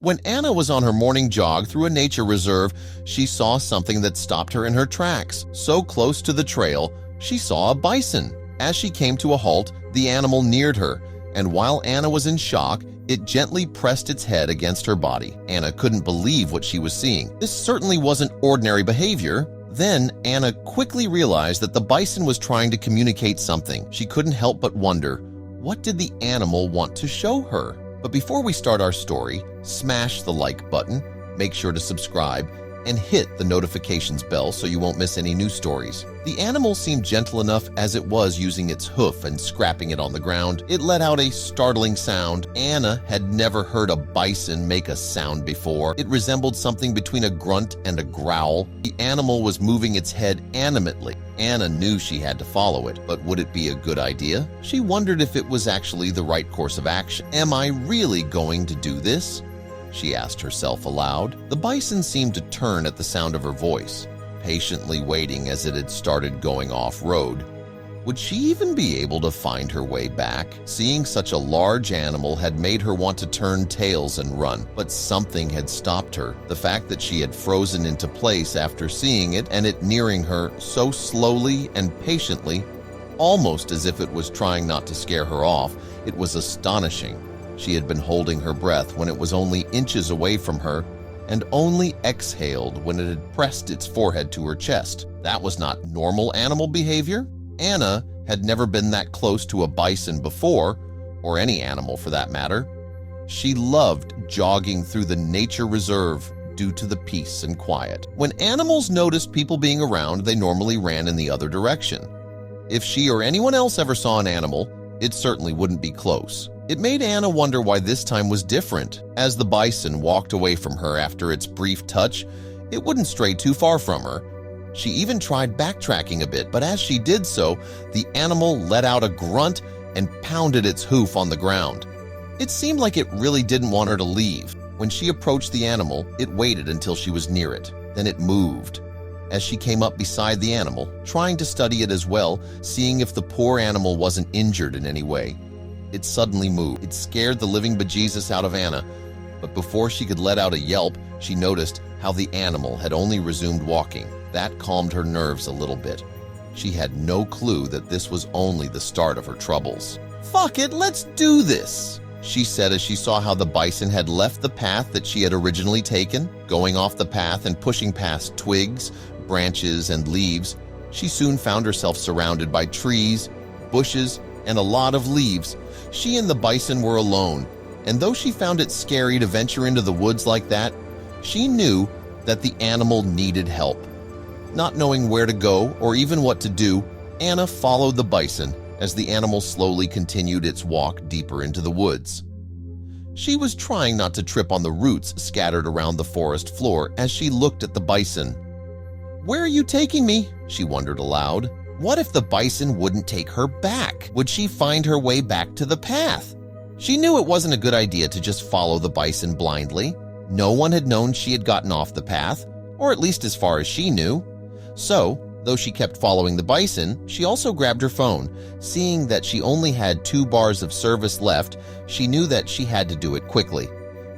When Anna was on her morning jog through a nature reserve, she saw something that stopped her in her tracks. So close to the trail, she saw a bison. As she came to a halt, the animal neared her, and while Anna was in shock, it gently pressed its head against her body. Anna couldn't believe what she was seeing. This certainly wasn't ordinary behavior. Then, Anna quickly realized that the bison was trying to communicate something. She couldn't help but wonder, what did the animal want to show her? But before we start our story, smash the like button, make sure to subscribe, and hit the notifications bell so you won't miss any new stories. The animal seemed gentle enough as it was using its hoof and scrapping it on the ground. It let out a startling sound. Anna had never heard a bison make a sound before. It resembled something between a grunt and a growl. The animal was moving its head animately. Anna knew she had to follow it, but would it be a good idea? She wondered if it was actually the right course of action. Am I really going to do this? She asked herself aloud. The bison seemed to turn at the sound of her voice, patiently waiting as it had started going off-road. Would she even be able to find her way back? Seeing such a large animal had made her want to turn tails and run, but something had stopped her. The fact that she had frozen into place after seeing it and it nearing her so slowly and patiently, almost as if it was trying not to scare her off, it was astonishing. She had been holding her breath when it was only inches away from her and only exhaled when it had pressed its forehead to her chest. That was not normal animal behavior. Anna had never been that close to a bison before, or any animal for that matter. She loved jogging through the nature reserve due to the peace and quiet. When animals noticed people being around, they normally ran in the other direction. If she or anyone else ever saw an animal, it certainly wouldn't be close. It made Anna wonder why this time was different. As the bison walked away from her after its brief touch, it wouldn't stray too far from her. She even tried backtracking a bit, but as she did so, the animal let out a grunt and pounded its hoof on the ground. It seemed like it really didn't want her to leave. When she approached the animal, it waited until she was near it. Then it moved. As she came up beside the animal, trying to study it as well, seeing if the poor animal wasn't injured in any way, it suddenly moved. It scared the living bejesus out of Anna, but before she could let out a yelp, she noticed how the animal had only resumed walking. That calmed her nerves a little bit. She had no clue that this was only the start of her troubles. "Fuck it, let's do this," she said as she saw how the bison had left the path that she had originally taken. Going off the path and pushing past twigs, branches, and leaves, she soon found herself surrounded by trees, bushes, and a lot of leaves. She and the bison were alone, and though she found it scary to venture into the woods like that, she knew that the animal needed help. Not knowing where to go or even what to do, Anna followed the bison as the animal slowly continued its walk deeper into the woods. She was trying not to trip on the roots scattered around the forest floor as she looked at the bison. "Where are you taking me?" she wondered aloud. What if the bison wouldn't take her back? Would she find her way back to the path? She knew it wasn't a good idea to just follow the bison blindly. No one had known she had gotten off the path, or at least as far as she knew. So, though she kept following the bison, she also grabbed her phone. Seeing that she only had 2 bars of service left, she knew that she had to do it quickly.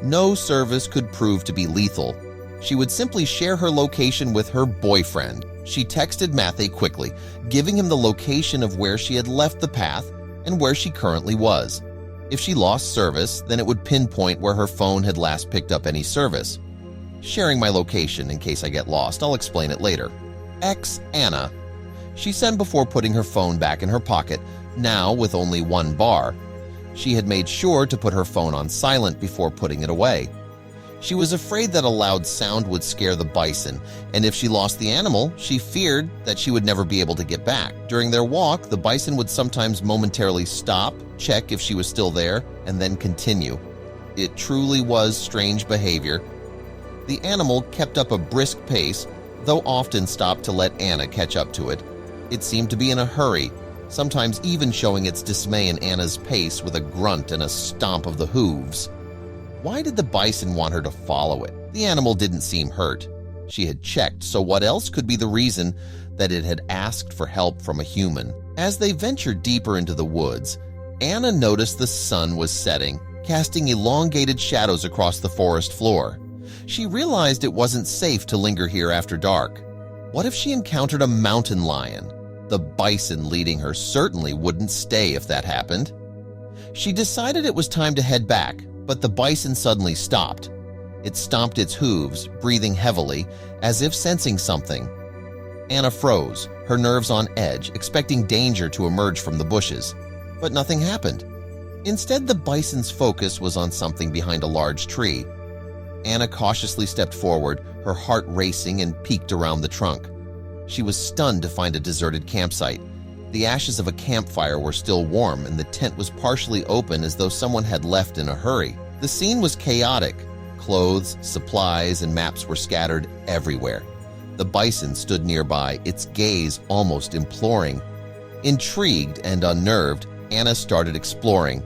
No service could prove to be lethal. She would simply share her location with her boyfriend. She texted Matthew quickly, giving him the location of where she had left the path and where she currently was. If she lost service, then it would pinpoint where her phone had last picked up any service. "Sharing my location in case I get lost. I'll explain it later. X Anna," she said before putting her phone back in her pocket, now with only 1 bar. She had made sure to put her phone on silent before putting it away. She was afraid that a loud sound would scare the bison, and if she lost the animal, she feared that she would never be able to get back. During their walk, the bison would sometimes momentarily stop, check if she was still there, and then continue. It truly was strange behavior. The animal kept up a brisk pace, though often stopped to let Anna catch up to it. It seemed to be in a hurry, sometimes even showing its dismay in Anna's pace with a grunt and a stomp of the hooves. Why did the bison want her to follow it? The animal didn't seem hurt. She had checked, so what else could be the reason that it had asked for help from a human? As they ventured deeper into the woods, Anna noticed the sun was setting, casting elongated shadows across the forest floor. She realized it wasn't safe to linger here after dark. What if she encountered a mountain lion? The bison leading her certainly wouldn't stay if that happened. She decided it was time to head back, but the bison suddenly stopped. It stomped its hooves, breathing heavily, as if sensing something. Anna froze, her nerves on edge, expecting danger to emerge from the bushes. But nothing happened. Instead, the bison's focus was on something behind a large tree. Anna cautiously stepped forward, her heart racing, and peeked around the trunk. She was stunned to find a deserted campsite. The ashes of a campfire were still warm, and the tent was partially open as though someone had left in a hurry. The scene was chaotic. Clothes, supplies, and maps were scattered everywhere. The bison stood nearby, its gaze almost imploring. Intrigued and unnerved, Anna started exploring.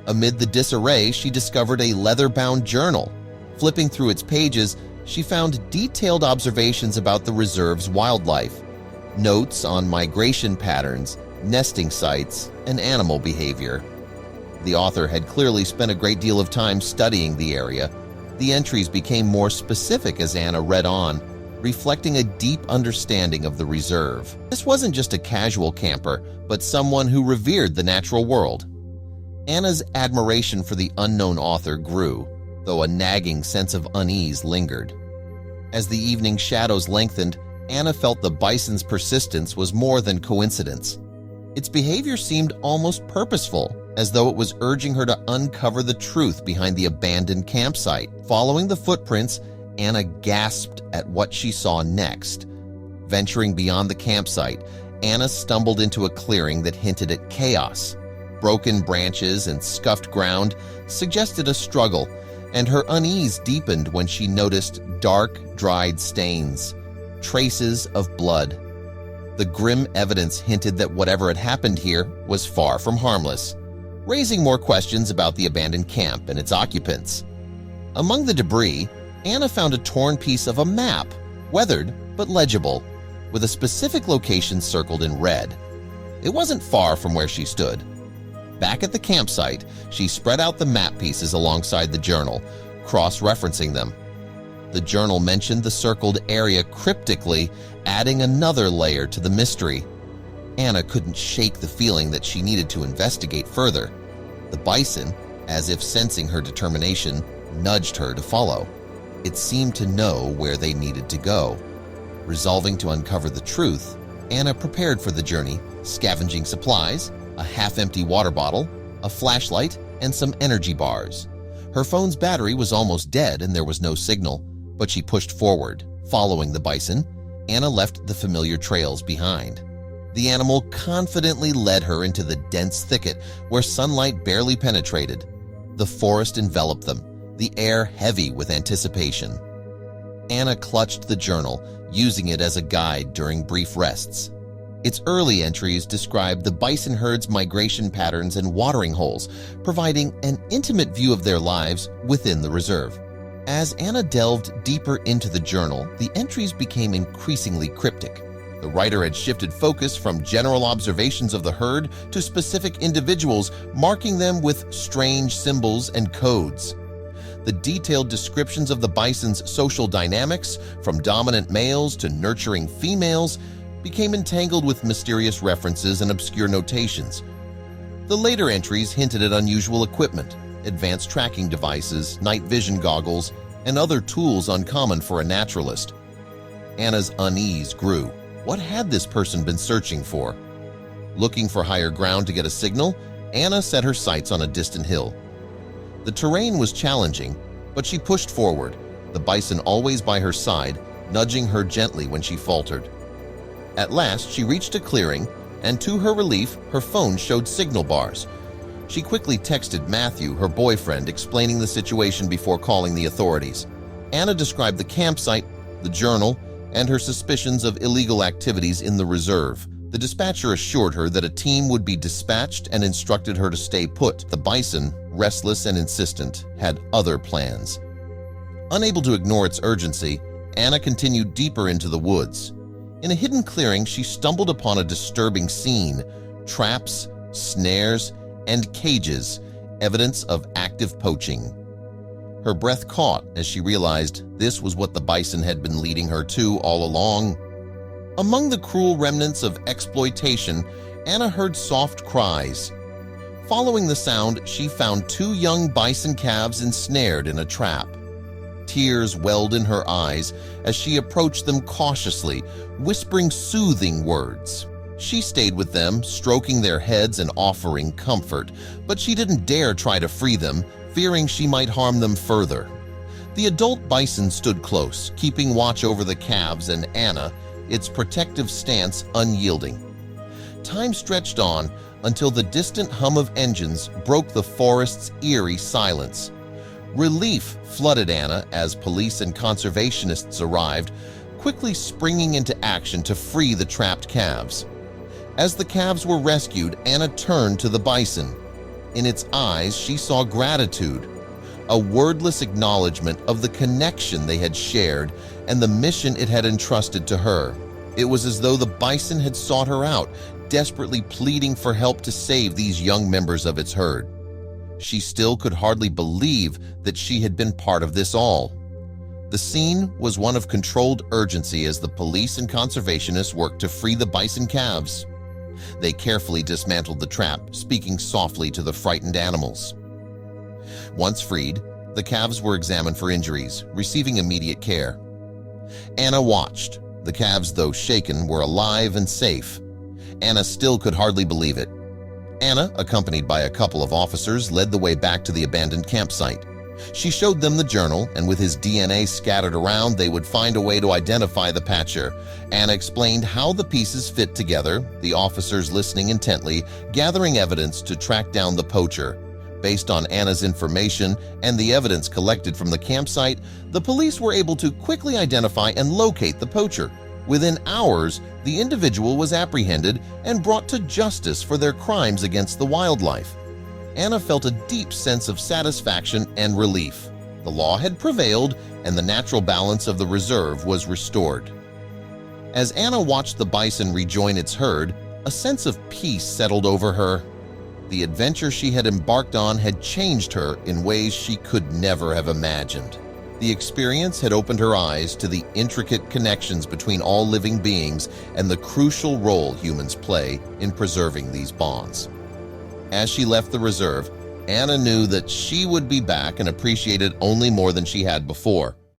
Amid the disarray, she discovered a leather-bound journal. Flipping through its pages, she found detailed observations about the reserve's wildlife, notes on migration patterns, nesting sites, and animal behavior. The author had clearly spent a great deal of time studying the area. The entries became more specific as Anna read on, reflecting a deep understanding of the reserve. This wasn't just a casual camper, but someone who revered the natural world. Anna's admiration for the unknown author grew, though a nagging sense of unease lingered. As the evening shadows lengthened, Anna felt the bison's persistence was more than coincidence. Its behavior seemed almost purposeful, as though it was urging her to uncover the truth behind the abandoned campsite. Following the footprints, Anna gasped at what she saw next. Venturing beyond the campsite, Anna stumbled into a clearing that hinted at chaos. Broken branches and scuffed ground suggested a struggle, and her unease deepened when she noticed dark, dried stains, traces of blood. The grim evidence hinted that whatever had happened here was far from harmless, raising more questions about the abandoned camp and its occupants. Among the debris, Anna found a torn piece of a map, weathered but legible, with a specific location circled in red. It wasn't far from where she stood. Back at the campsite, she spread out the map pieces alongside the journal, cross-referencing them. The journal mentioned the circled area cryptically, adding another layer to the mystery. Anna couldn't shake the feeling that she needed to investigate further. The bison, as if sensing her determination, nudged her to follow. It seemed to know where they needed to go. Resolving to uncover the truth, Anna prepared for the journey, scavenging supplies, a half-empty water bottle, a flashlight, and some energy bars. Her phone's battery was almost dead and there was no signal, but she pushed forward. Following the bison, Anna left the familiar trails behind. The animal confidently led her into the dense thicket where sunlight barely penetrated. The forest enveloped them, the air heavy with anticipation. Anna clutched the journal, using it as a guide during brief rests. Its early entries described the bison herd's migration patterns and watering holes, providing an intimate view of their lives within the reserve. As Anna delved deeper into the journal, the entries became increasingly cryptic. The writer had shifted focus from general observations of the herd to specific individuals, marking them with strange symbols and codes. The detailed descriptions of the bison's social dynamics, from dominant males to nurturing females, became entangled with mysterious references and obscure notations. The later entries hinted at unusual equipment, advanced tracking devices, night vision goggles, and other tools uncommon for a naturalist. Anna's unease grew. What had this person been searching for? Looking for higher ground to get a signal, Anna set her sights on a distant hill. The terrain was challenging, but she pushed forward, the bison always by her side, nudging her gently when she faltered. At last, she reached a clearing, and to her relief, her phone showed signal bars. She quickly texted Matthew, her boyfriend, explaining the situation before calling the authorities. Anna described the campsite, the journal, and her suspicions of illegal activities in the reserve. The dispatcher assured her that a team would be dispatched and instructed her to stay put. The bison, restless and insistent, had other plans. Unable to ignore its urgency, Anna continued deeper into the woods. In a hidden clearing, she stumbled upon a disturbing scene: traps, snares, and cages, evidence of active selective poaching. Her breath caught as she realized this was what the bison had been leading her to all along. Among the cruel remnants of exploitation, Anna heard soft cries. Following the sound, she found 2 young bison calves ensnared in a trap. Tears welled in her eyes as she approached them cautiously, whispering soothing words. She stayed with them, stroking their heads and offering comfort, but she didn't dare try to free them, fearing she might harm them further. The adult bison stood close, keeping watch over the calves and Anna, its protective stance unyielding. Time stretched on until the distant hum of engines broke the forest's eerie silence. Relief flooded Anna as police and conservationists arrived, quickly springing into action to free the trapped calves. As the calves were rescued, Anna turned to the bison. In its eyes, she saw gratitude, a wordless acknowledgement of the connection they had shared and the mission it had entrusted to her. It was as though the bison had sought her out, desperately pleading for help to save these young members of its herd. She still could hardly believe that she had been part of this all. The scene was one of controlled urgency as the police and conservationists worked to free the bison calves. They carefully dismantled the trap, speaking softly to the frightened animals. Once freed, the calves were examined for injuries, receiving immediate care. Anna watched. The calves, though shaken, were alive and safe. Anna still could hardly believe it. Anna, accompanied by a couple of officers, led the way back to the abandoned campsite. She showed them the journal, and with his DNA scattered around, they would find a way to identify the poacher. Anna explained how the pieces fit together, the officers listening intently, gathering evidence to track down the poacher. Based on Anna's information and the evidence collected from the campsite, the police were able to quickly identify and locate the poacher. Within hours, the individual was apprehended and brought to justice for their crimes against the wildlife. Anna felt a deep sense of satisfaction and relief. The law had prevailed and the natural balance of the reserve was restored. As Anna watched the bison rejoin its herd, a sense of peace settled over her. The adventure she had embarked on had changed her in ways she could never have imagined. The experience had opened her eyes to the intricate connections between all living beings and the crucial role humans play in preserving these bonds. As she left the reserve, Anna knew that she would be back and appreciate it only more than she had before.